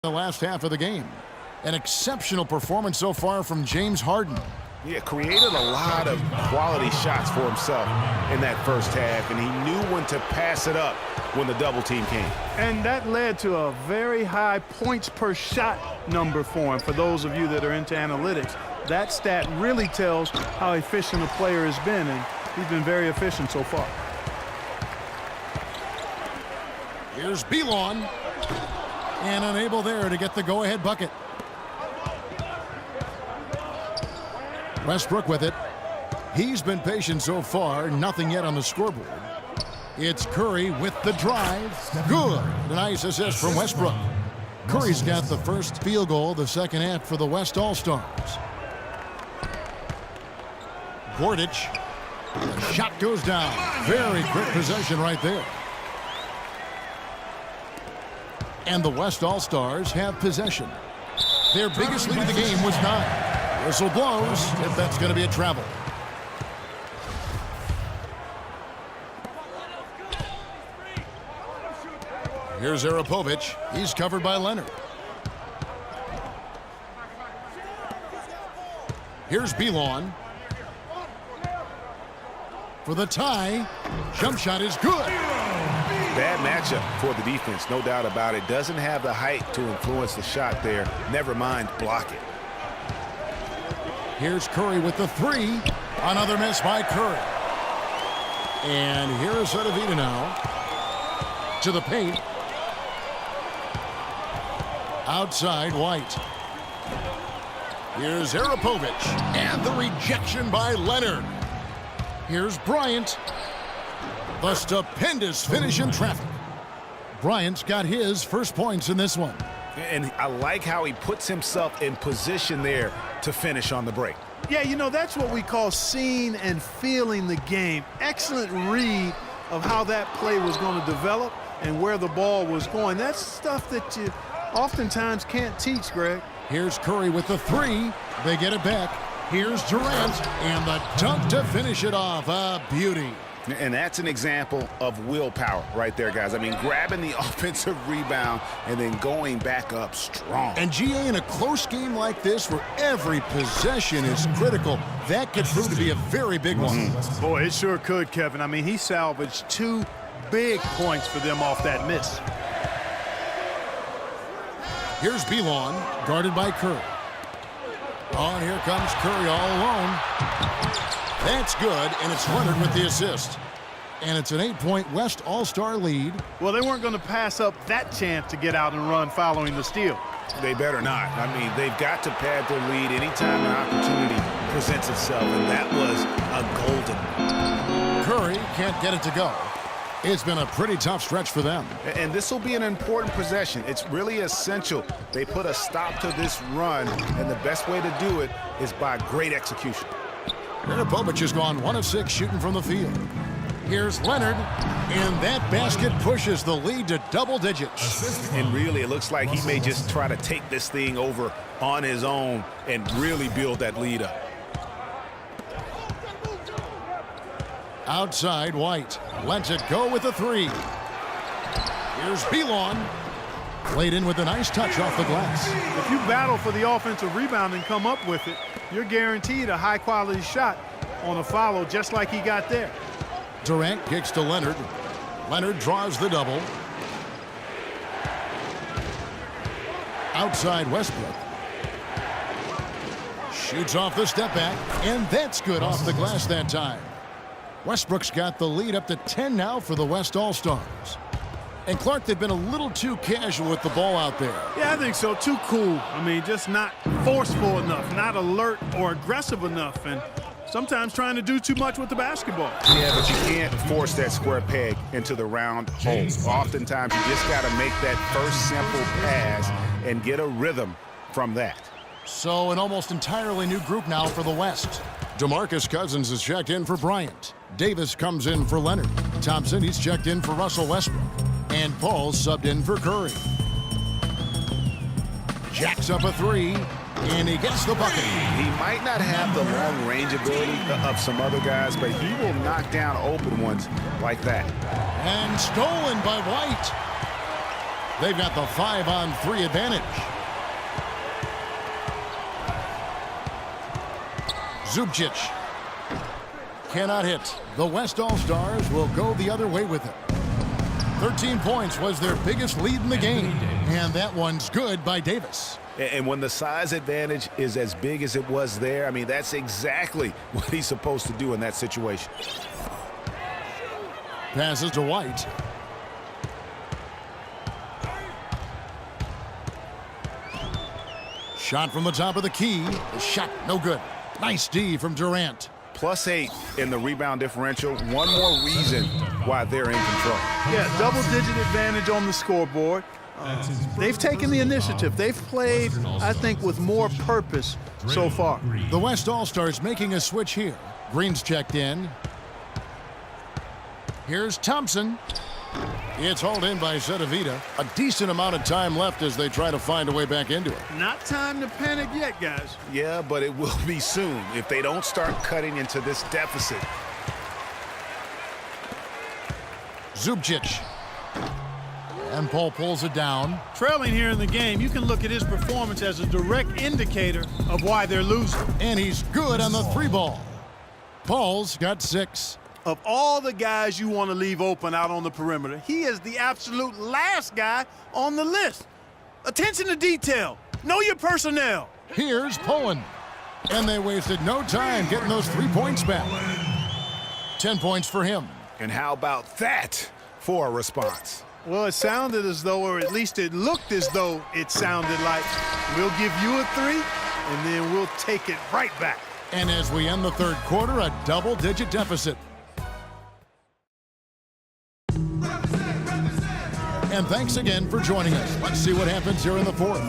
The last half of the game. An exceptional performance so far from James Harden. Yeah, created a lot of quality shots for himself in that first half, and he knew when to pass it up when the double team came. And that led to a very high points per shot number for him. For those of you that are into analytics, that stat really tells how efficient a player has been, and he's been very efficient so far. Here's Belon, and unable there to get the go-ahead bucket. Westbrook with it. He's been patient so far. Nothing yet on the scoreboard. It's Curry with the drive. Good. A nice assist from Westbrook. Curry's got the first field goal of the second half for the West All-Stars. Gordich. The shot goes down. Very quick possession right there. And the West All-Stars have possession. Their biggest lead of the game was 9. Whistle blows, if that's going to be a travel. Here's Arapovich. He's covered by Leonard. Here's Belon. For the tie. Jump shot is good. Bad matchup for the defense, no doubt about it. Doesn't have the height to influence the shot there. Never mind block it. Here's Curry with the three. Another miss by Curry. And here is Cedevita now. To the paint. Outside White. Here's Arapovich. And the rejection by Leonard. Here's Bryant. The stupendous finish in traffic. Bryant's got his first points in this one. And I like how he puts himself in position there to finish on the break. Yeah, you know, that's what we call seeing and feeling the game. Excellent read of how that play was going to develop and where the ball was going. That's stuff that you oftentimes can't teach, Greg. Here's Curry with the three. They get it back. Here's Durant, and the dunk to finish it off. A beauty. And that's an example of willpower right there, guys. I mean, grabbing the offensive rebound and then going back up strong. And GA, in a close game like this where every possession is critical, that could prove to be a very big one. Boy, it sure could, Kevin. I mean, he salvaged 2 big points for them off that miss. Here's Belon, guarded by Curry. Oh, and here comes Curry all alone. That's good, and it's Leonard with the assist. And it's an 8-point West All-Star lead. Well, they weren't going to pass up that chance to get out and run following the steal. They better not. I mean, they've got to pad their lead anytime an opportunity presents itself, and that was a golden. Curry can't get it to go. It's been a pretty tough stretch for them. And this will be an important possession. It's really essential they put a stop to this run, and the best way to do it is by great execution. Arapovich has gone 1 of 6 shooting from the field. Here's Leonard, and that basket pushes the lead to double digits. And really, it looks like he may just try to take this thing over on his own and really build that lead up. Outside White. Lets it go with the three. Here's Belon. Played in with a nice touch off the glass. If you battle for the offensive rebound and come up with it, you're guaranteed a high-quality shot on a follow just like he got there. Durant kicks to Leonard. Leonard draws the double. Outside Westbrook. Shoots off the step back, and that's good off the glass that time. Westbrook's got the lead up to 10 now for the West All-Stars. And Clark, they've been a little too casual with the ball out there. Yeah, I think so. Too cool. I mean, just not forceful enough, not alert or aggressive enough, and sometimes trying to do too much with the basketball. Yeah, but you can't force that square peg into the round hole. Oftentimes, you just got to make that first simple pass and get a rhythm from that. So an almost entirely new group now for the West. DeMarcus Cousins is checked in for Bryant. Davis comes in for Leonard. Thompson, he's checked in for Russell Westbrook. And Paul subbed in for Curry. Jacks up a three, and he gets the bucket. He might not have the long range ability of some other guys, but he will knock down open ones like that. And stolen by White. They've got the 5-on-3 advantage. Zubcic cannot hit. The West All-Stars will go the other way with it. 13 points was their biggest lead in the game, and that one's good by Davis. And when the size advantage is as big as it was there, I mean, that's exactly what he's supposed to do in that situation. Passes to White. Shot from the top of the key. The shot no good. Nice D from Durant. +8 in the rebound differential. One more reason why they're in control. Yeah, double-digit advantage on the scoreboard. They've taken the initiative. They've played, I think, with more purpose so far. The West All-Stars making a switch here. Green's checked in. Here's Thompson. It's hauled in by Cedevita. A decent amount of time left as they try to find a way back into it. Not time to panic yet, guys. Yeah, but it will be soon if they don't start cutting into this deficit. Zubcic. And Paul pulls it down. Trailing here in the game, you can look at his performance as a direct indicator of why they're losing. And he's good on the 3-ball. Paul's got 6. Of all the guys you want to leave open out on the perimeter, he is the absolute last guy on the list. Attention to detail. Know your personnel. Here's Pullen. And they wasted no time getting those 3 points back. 10 points for him. And how about that for a response? Well, it sounded as though, or at least it looked as though it sounded like, we'll give you a 3, and then we'll take it right back. And as we end the third quarter, a double-digit deficit. And thanks again for joining us. Let's see what happens here in the fourth.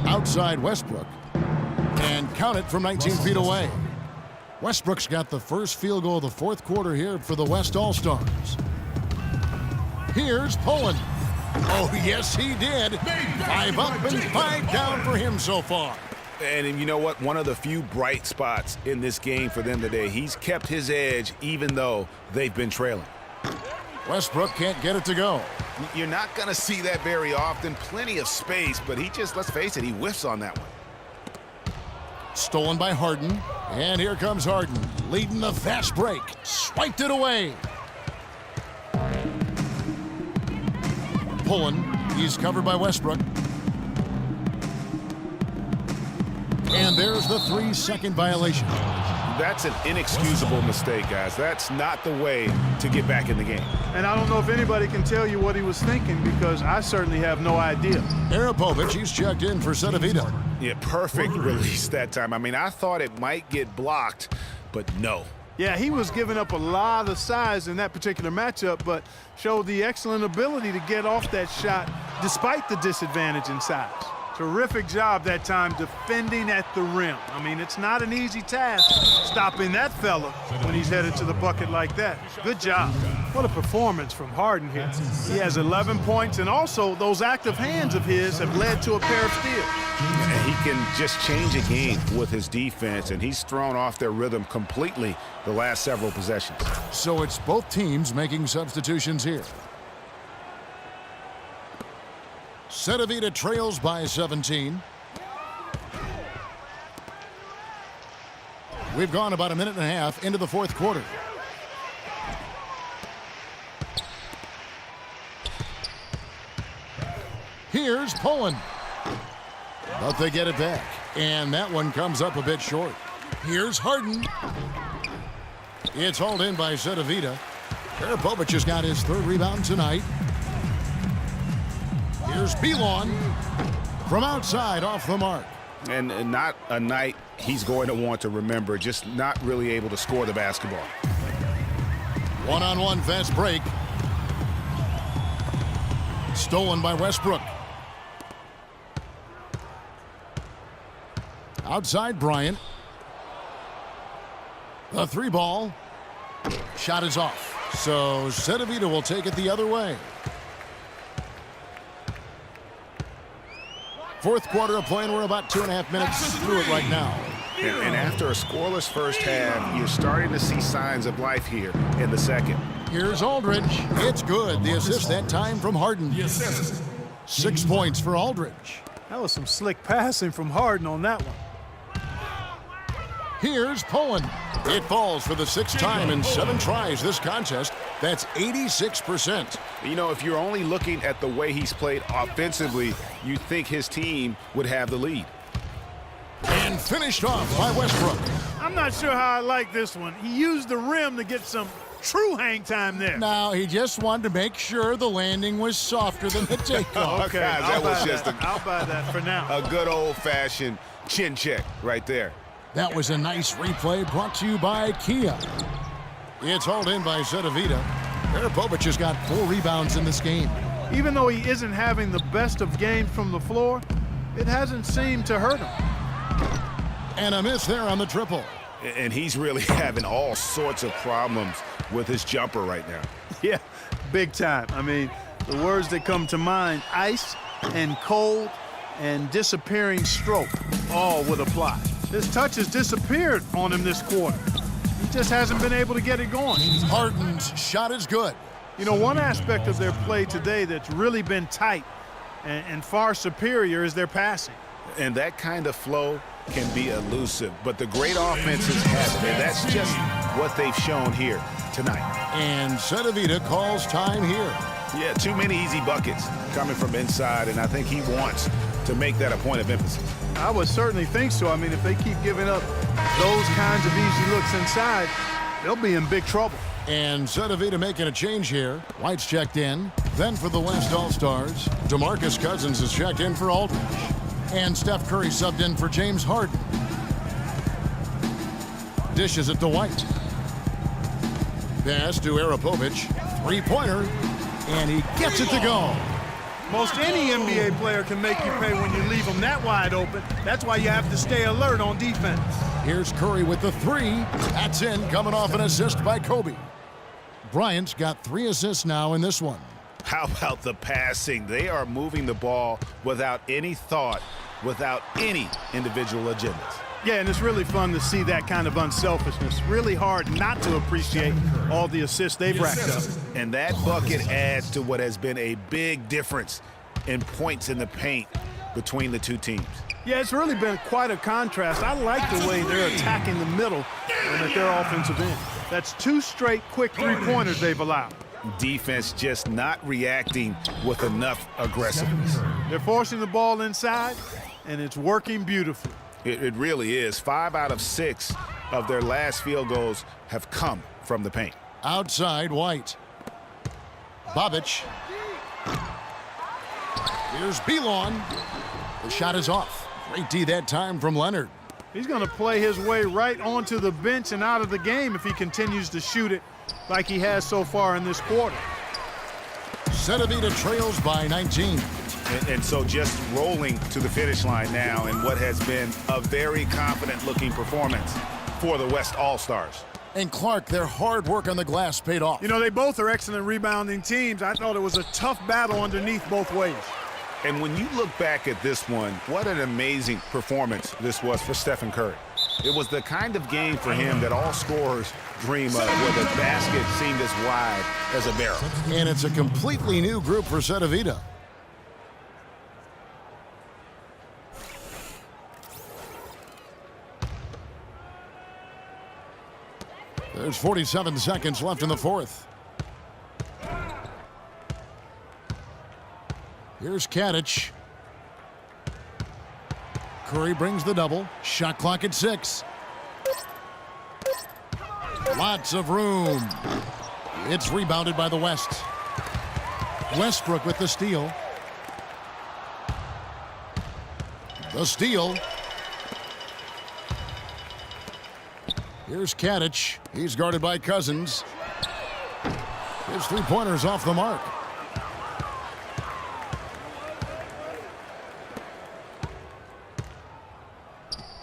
Outside Westbrook. And count it from 19 feet away. Westbrook's got the first field goal of the fourth quarter here for the West All-Stars. Here's Pullen. Oh, yes, he did. 5 up and 5 down for him so far. And you know what? One of the few bright spots in this game for them today. He's kept his edge even though they've been trailing. Westbrook can't get it to go. You're not going to see that very often. Plenty of space, but he just, let's face it, he whiffs on that one. Stolen by Harden. And here comes Harden, leading the fast break. Swiped it away. Pullen. He's covered by Westbrook. And there's the 3-second violation. That's an inexcusable mistake, guys. That's not the way to get back in the game. And I don't know if anybody can tell you what he was thinking, because I certainly have no idea. Arapovic, he's checked in for Cedevita. Yeah, perfect release that time. I mean, I thought it might get blocked, but no. Yeah, he was giving up a lot of size in that particular matchup, but showed the excellent ability to get off that shot despite the disadvantage in size. Terrific job that time defending at the rim. I mean, it's not an easy task stopping that fella when he's headed to the bucket like that. Good job. What a performance from Harden here. He has 11 points, and also those active hands of his have led to a pair of steals. And he can just change a game with his defense, and he's thrown off their rhythm completely the last several possessions. So it's both teams making substitutions here. Cedevita trails by 17. We've gone about a minute and a half into the fourth quarter. Here's Pullen. But they get it back. And that one comes up a bit short. Here's Harden. It's hauled in by Cedevita. Arapovic has got his 3rd rebound tonight. Here's Belon from outside off the mark. And not a night he's going to want to remember, just not really able to score the basketball. One-on-one fast break. Stolen by Westbrook. Outside Bryant. The 3-ball. Shot is off. So Cedevita will take it the other way. Fourth quarter of play, and we're about 2.5 minutes through it right now. And after a scoreless first half, you're starting to see signs of life here in the second. Here's Aldridge. It's good. The assist that time from Harden. 6 points for Aldridge. That was some slick passing from Harden on that one. Here's Poland. It falls for the 6th time in 7 tries this contest. That's 86%. You know, if you're only looking at the way he's played offensively, you'd think his team would have the lead. And finished off by Westbrook. I'm not sure how I like this one. He used the rim to get some true hang time there. Now, he just wanted to make sure the landing was softer than the takeoff. Okay, guys, that was just I'll buy that for now. a good old-fashioned chin check right there. That was a nice replay brought to you by Kia. It's hauled in by Cedevita. Arapovic has got 4 rebounds in this game. Even though he isn't having the best of games from the floor, it hasn't seemed to hurt him. And a miss there on the triple. And he's really having all sorts of problems with his jumper right now. Yeah, big time. I mean, the words that come to mind, ice and cold and disappearing stroke, all would apply. His touch has disappeared on him this quarter. He just hasn't been able to get it going. Harden's shot is good. You know, one aspect of their play today that's really been tight and far superior is their passing. And that kind of flow can be elusive, but the great offenses have it, and that's just what they've shown here tonight. And Cedevita calls time here. Yeah, too many easy buckets coming from inside, and I think he wants to make that a point of emphasis. I would certainly think so. I mean, if they keep giving up those kinds of easy looks inside, they'll be in big trouble. And Cedevita making a change here. White's checked in. Then for the West All-Stars, DeMarcus Cousins is checked in for Aldridge. And Steph Curry subbed in for James Harden. Dishes it to White. Pass to Arapovic. 3-pointer. And he gets it to go. Most any NBA player can make you pay when you leave them that wide open. That's why you have to stay alert on defense. Here's Curry with the 3. That's in, coming off an assist by Kobe. Bryant's got 3 assists now in this one. How about the passing? They are moving the ball without any thought, without any individual agendas. Yeah, and it's really fun to see that kind of unselfishness. Really hard not to appreciate all the assists they've racked up. And that bucket adds to what has been a big difference in points in the paint between the two teams. Yeah, it's really been quite a contrast. I like the way they're attacking the middle and at their offensive end. That's 2 straight quick 3-pointers they've allowed. Defense just not reacting with enough aggressiveness. They're forcing the ball inside, and it's working beautifully. It really is. 5 out of 6 of their last field goals have come from the paint. Outside, White. Bobic. Here's Belon. The shot is off. Great D that time from Leonard. He's going to play his way right onto the bench and out of the game if he continues to shoot it like he has so far in this quarter. Cedevita trails by 19. And so just rolling to the finish line now in what has been a very confident-looking performance for the West All-Stars. And Clark, their hard work on the glass paid off. You know, they both are excellent rebounding teams. I thought it was a tough battle underneath both ways. And when you look back at this one, what an amazing performance this was for Stephen Curry. It was the kind of game for him that all scorers dream of, where the basket seemed as wide as a barrel. And it's a completely new group for Cedevita. There's 47 seconds left in the 4th. Here's Kadich. Curry brings the double. Shot clock at 6. Lots of room. It's rebounded by the West. Westbrook with the steal. The steal. Here's Kadich. He's guarded by Cousins. His 3-pointer's off the mark.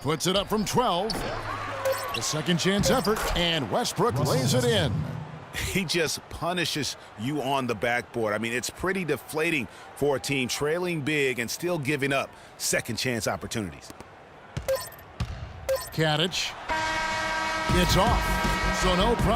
Puts it up from 12. The second chance effort, and Westbrook lays it in. He just punishes you on the backboard. I mean, it's pretty deflating for a team trailing big and still giving up second chance opportunities. Kadich. It's off. So no problem.